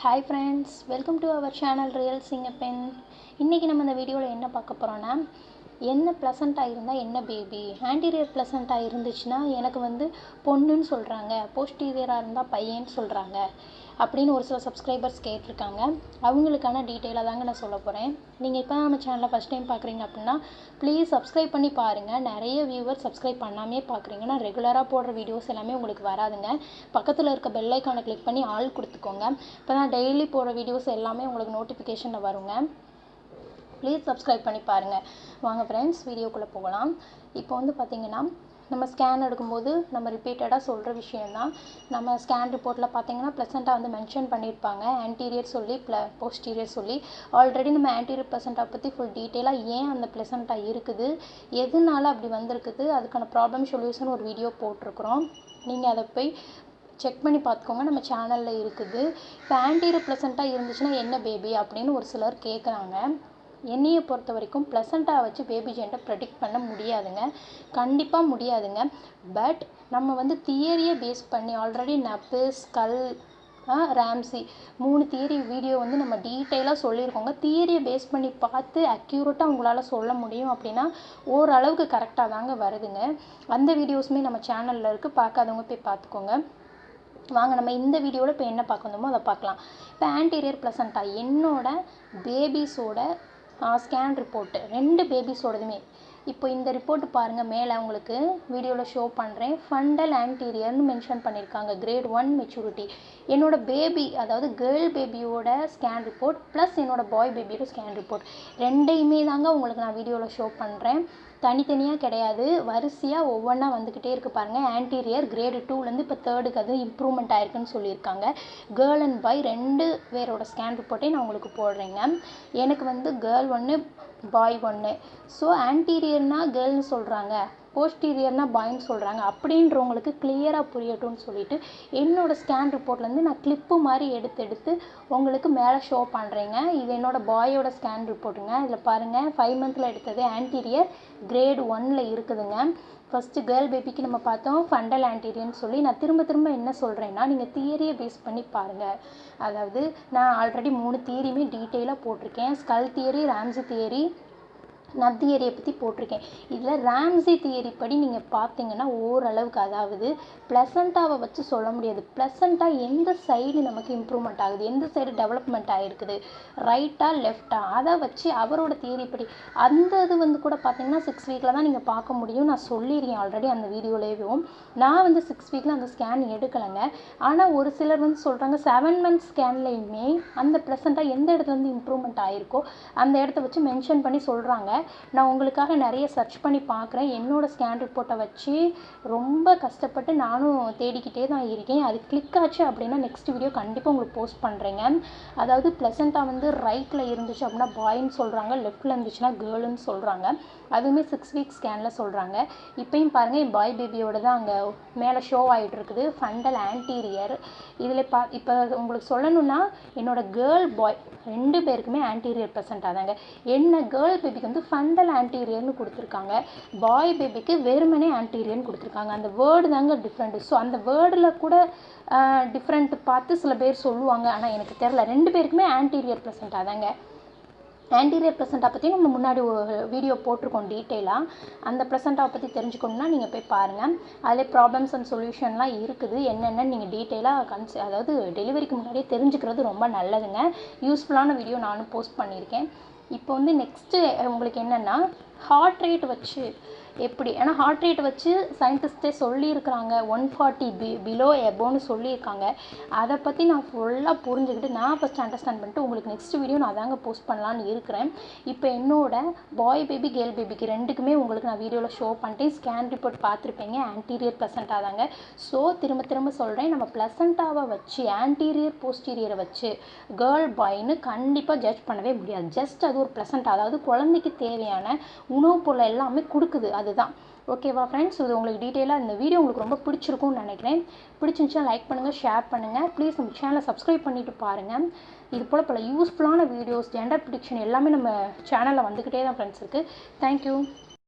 Hi friends, welcome to our channel Real Singapen. இன்னைக்கு நம்ம இந்த வீடியோவில் என்ன பார்க்க போகிறோன்னா, என்ன ப்ளசண்ட்டாக இருந்தால் என்ன பேபி, ஆன்டீரியர் ப்ளசண்ட்டாக இருந்துச்சுன்னா எனக்கு வந்து பொண்ணுன்னு சொல்கிறாங்க, போஸ்டீரியராக இருந்தால் பையன்னு சொல்கிறாங்க அப்படின்னு ஒரு சில சப்ஸ்கிரைபர்ஸ் கேட்டிருக்காங்க. அவங்களுக்கான டீட்டெயிலாக தாங்க நான் சொல்ல போகிறேன். நீங்கள் இப்போ நம்ம சேனலை ஃபஸ்ட் டைம் பார்க்குறீங்க அப்படின்னா ப்ளீஸ் சப்ஸ்கிரைப் பண்ணி பாருங்கள். நிறைய வியூவர்ஸ் சப்ஸ்கிரைப் பண்ணாமே பார்க்குறீங்கன்னா ரெகுலராக போடுற வீடியோஸ் எல்லாமே உங்களுக்கு வராதுங்க. பக்கத்தில் இருக்க பெல் ஐக்கானை கிளிக் பண்ணி ஆல் கொடுத்துக்கோங்க. இப்போ நான் டெய்லி போடுற வீடியோஸ் எல்லாமே உங்களுக்கு நோட்டிஃபிகேஷனில் வருங்க. ப்ளீஸ் சப்ஸ்கிரைப் பண்ணி பாருங்கள். வாங்க ஃப்ரெண்ட்ஸ், வீடியோக்குள்ளே போகலாம். இப்போ வந்து பார்த்திங்கன்னா, நம்ம ஸ்கேன் எடுக்கும்போது நம்ம ரிப்பீட்டடாக சொல்கிற விஷயந்தான். நம்ம ஸ்கேன் ரிப்போர்ட்டில் பார்த்திங்கன்னா ப்ளசண்ட்டாக வந்து மென்ஷன் பண்ணியிருப்பாங்க, ஆன்டீரியர் சொல்லி போஸ்டீரியர் சொல்லி. ஆல்ரெடி நம்ம ஆன்டீரியர் ப்ளசண்ட்டாக பற்றி ஃபுல் டீட்டெயிலாக ஏன் அந்த ப்ளசண்ட்டாக இருக்குது, எதனால அப்படி வந்திருக்குது, அதுக்கான ப்ராப்ளம் சொல்யூஷன் ஒரு வீடியோ போட்டிருக்கிறோம். நீங்கள் அதை போய் செக் பண்ணி பார்த்துக்கோங்க, நம்ம சேனலில் இருக்குது. இப்போ ஆன்டீரியர் ப்ளசண்ட்டாக இருந்துச்சுன்னா என்ன பேபி அப்படின்னு ஒரு சிலர் கேட்குறாங்க. என்னையை பொறுத்த வரைக்கும் ப்ளசண்ட்டாக வச்சு பேபி ஜெண்டர் ப்ரெடிக்ட் பண்ண முடியாதுங்க, கண்டிப்பாக முடியாதுங்க. பட் நம்ம வந்து தியரியை பேஸ் பண்ணி ஆல்ரெடி நப்பு, ஸ்கல், ராம்சி 3 தியரி வீடியோ வந்து நம்ம டீட்டெயிலாக சொல்லியிருக்கோங்க. தியரியை பேஸ் பண்ணி பார்த்து அக்யூரேட்டாக உங்களால் சொல்ல முடியும் அப்படின்னா ஓரளவுக்கு கரெக்டாக தாங்க வருதுங்க. அந்த வீடியோஸுமே நம்ம சேனலில் இருக்குது, பார்க்காதவங்க போய் பார்த்துக்கோங்க. வாங்க நம்ம இந்த வீடியோவில் இப்போ என்ன பார்க்க வந்தோமோ அதை பார்க்கலாம். இப்போ ஆன்டீரியர் ப்ளசண்ட்டாக என்னோட பேபிஸோட ஸ்கேன் ரிப்போர்ட்டு 2 பேபிஸோடதுமே இப்போ இந்த ரிப்போர்ட் பாருங்கள், மேலே உங்களுக்கு வீடியோவில் ஷோ பண்ணுறேன். ஃபண்டல் ஆன்டீரியர்னு மென்ஷன் பண்ணியிருக்காங்க, கிரேட் 1 மெச்சூரிட்டி. என்னோடய பேபி, அதாவது கேர்ள் பேபியோட ஸ்கேன் ரிப்போர்ட் ப்ளஸ் என்னோடய பாய் பேபியோட ஸ்கேன் ரிப்போர்ட் ரெண்டையுமே தாங்க உங்களுக்கு நான் வீடியோவில் ஷோ பண்ணுறேன். தனித்தனியாக கிடையாது, வரிசையாக ஒவ்வொன்றா வந்துக்கிட்டே இருக்குது பாருங்கள். ஆன்டீரியர் கிரேடு 2லேருந்து இப்போ 3க்கு அது இம்ப்ரூவ்மெண்ட் ஆயிருக்குன்னு சொல்லியிருக்காங்க. கேர்ள் அண்ட் பாய் 2 பேரோட ஸ்கேன் ரிப்போர்ட்டையும் நான் உங்களுக்கு போடுறேங்க. எனக்கு வந்து கேர்ள் 1 பாய் 1. ஸோ ஆன்டீரியர்னால் கேர்ள்னு சொல்கிறாங்க, போஸ்டீரியர்னால் பாய்ன்னு சொல்கிறாங்க அப்படின்றவங்களுக்கு கிளியராக புரியட்டும்னு சொல்லிட்டு என்னோடய ஸ்கேன் ரிப்போர்ட்லேருந்து நான் கிளிப்பு மாதிரி எடுத்து உங்களுக்கு மேலே ஷோ பண்ணுறேங்க. இது என்னோடய பாயோட ஸ்கேன் ரிப்போர்ட்டுங்க. இதில் பாருங்கள், 5 மந்த்தில் எடுத்தது ஆன்டீரியர் கிரேட் 1ல் இருக்குதுங்க. ஃபஸ்ட்டு கேர்ள் பேபிக்கு நம்ம பார்த்தோம் ஃபண்டல் ஆன்டீரியர்னு சொல்லி. நான் திரும்ப என்ன சொல்கிறேன்னா, நீங்கள் தியரியை பேஸ் பண்ணி பாருங்கள். அதாவது நான் ஆல்ரெடி 3 தியரியுமே டீட்டெயிலாக போட்டிருக்கேன். ஸ்கல் தியரி, ராம்சி தியரி, நப் தியரியை பற்றி போட்டிருக்கேன். இதில் ராம்சி தியரி படி நீங்கள் பார்த்தீங்கன்னா ஓரளவுக்கு, அதாவது ப்ளசண்ட்டாவை வச்சு சொல்ல முடியாது. ப்ளசண்ட்டாக எந்த சைடு நமக்கு இம்ப்ரூவ்மெண்ட் ஆகுது, எந்த சைடு டெவலப்மெண்ட் ஆகிருக்குது, ரைட்டா லெஃப்டா, அதை வச்சு அவரோட தியரி படி அந்த இது வந்து கூட பார்த்தீங்கன்னா 6 வீக்கில் தான் நீங்கள் பார்க்க முடியும். நான் சொல்லியிருக்கேன் ஆல்ரெடி அந்த வீடியோலேயும். நான் வந்து 6 வீக்கில் அந்த ஸ்கேன் எடுக்கலைங்க. ஆனால் ஒரு சிலர் வந்து சொல்கிறாங்க 7 மந்த்ஸ் ஸ்கேன்லேயுமே அந்த ப்ளசண்ட்டாக எந்த இடத்துல வந்து இம்ப்ரூவ்மெண்ட் ஆகிருக்கோ அந்த இடத்த வச்சு மென்ஷன் பண்ணி சொல்கிறாங்க. நான் உங்களுக்காக நிறைய சர்ச் பண்ணி பார்க்குறேன். என்னோடய ஸ்கேன் ரிப்போர்ட்டை வச்சு ரொம்ப கஷ்டப்பட்டு நானும் தேடிக்கிட்டே தான் இருக்கேன். அது கிளிக் ஆச்சு அப்படின்னா நெக்ஸ்ட் வீடியோ கண்டிப்பாக உங்களுக்கு போஸ்ட் பண்ணுறேங்க. அதாவது ப்ளசண்ட்டாக வந்து ரைட்டில் இருந்துச்சு அப்படின்னா பாய்ன்னு சொல்கிறாங்க, லெஃப்டில் இருந்துச்சுன்னா கேர்ள்னு சொல்கிறாங்க. அதுவுமே 6 வீக் ஸ்கேனில் சொல்கிறாங்க. இப்போயும் பாருங்கள், என் பாய் பேபியோட தான் அங்கே மேலே ஷோ ஆகிட்டு இருக்குது ஃபண்டல் ஆன்டீரியர். இதில் இப்போ உங்களுக்கு சொல்லணுன்னா என்னோடய கேர்ள் பாய் 2 பேருக்குமே ஆன்டீரியர் ப்ளசண்ட்டாக தாங்க. என்ன கேர்ள் பேபிக்கு வந்து ஃபண்டல் ஆன்டீரியர்னு கொடுத்துருக்காங்க, பாய் பேபிக்கு வெறுமனே ஆன்டீரியர்னு கொடுத்துருக்காங்க. அந்த வேர்டு தாங்க டிஃப்ரெண்ட்டு. ஸோ அந்த வேர்டில் கூட டிஃப்ரெண்ட் பார்த்து சில பேர் சொல்லுவாங்க, ஆனால் எனக்கு தெரில. 2 பேருக்குமே ஆன்டீரியர் ப்ளசண்ட்டாக தாங்க. ஆன்டீரியர் ப்ளசண்ட்டாக பற்றி நம்ம முன்னாடி ஒரு வீடியோ போட்டிருக்கோம் டீட்டெயிலாக. அந்த ப்ளசண்ட்டாவை பற்றி தெரிஞ்சுக்கணுன்னா நீங்கள் போய் பாருங்கள். அதில் ப்ராப்ளம்ஸ் அண்ட் சொல்யூஷன்லாம் இருக்குது. என்னென்னு நீங்கள் டீட்டெயிலாக அதாவது டெலிவரிக்கு முன்னாடியே தெரிஞ்சுக்கிறது ரொம்ப நல்லதுங்க. யூஸ்ஃபுல்லான வீடியோ நானும் போஸ்ட் பண்ணியிருக்கேன். இப்போ வந்து நெக்ஸ்ட்டு உங்களுக்கு என்னென்னா, ஹார்ட் ரேட் வச்சு எப்படி, ஏன்னா ஹார்ட் ரேட் வச்சு சயின்டிஸ்ட்டே சொல்லியிருக்கிறாங்க 140 பிலோ எபோன்னு சொல்லியிருக்காங்க. அதை பற்றி நான் ஃபுல்லாக புரிஞ்சுக்கிட்டு நான் ஃபஸ்ட்டு அண்டர்ஸ்டாண்ட் பண்ணிட்டு உங்களுக்கு நெக்ஸ்ட் வீடியோ நான் தாங்க போஸ்ட் பண்ணலான்னு இருக்கிறேன். இப்போ என்னோட பாய் பேபி கேர்ள் பேபிக்கு 2க்குமே உங்களுக்கு நான் வீடியோவில் ஷோ பண்ணிட்டேன். ஸ்கேன் ரிப்போர்ட் பார்த்துருப்பீங்க, ஆன்டீரியர் ப்ளசண்ட்டாக தாங்க. ஸோ திரும்ப சொல்கிறேன், நம்ம ப்ளசண்ட்டாவை வச்சு ஆன்டீரியர் போஸ்டீரியரை வச்சு கேர்ள் பாய்னு கண்டிப்பாக ஜட்ஜ் பண்ணவே முடியாது. ஜஸ்ட் அது ஒரு ப்ளசண்ட்டாக, அதாவது குழந்தைக்கு தேவையான உணவுப் பொருள் எல்லாமே கொடுக்குது, அதுதான். ஓகேவா ஃப்ரெண்ட்ஸ், இது உங்களுக்கு டீட்டெயிலாக இந்த வீடியோ உங்களுக்கு ரொம்ப பிடிச்சிருக்கும்னு நினைக்கிறேன். பிடிச்சிருந்துச்சுன்னா லைக் பண்ணுங்கள், ஷேர் பண்ணுங்கள். ப்ளீஸ் நம்ம சேனலை சப்ஸ்கிரைப் பண்ணிவிட்டு பாருங்கள். இது போல் பல யூஸ்ஃபுல்லான வீடியோஸ், ஜெண்டர் ப்ரெடிக்ஷன் எல்லாமே நம்ம சேனலில் வந்துக்கிட்டே தான் ஃப்ரெண்ட்ஸ் இருக்குது. தேங்க்யூ.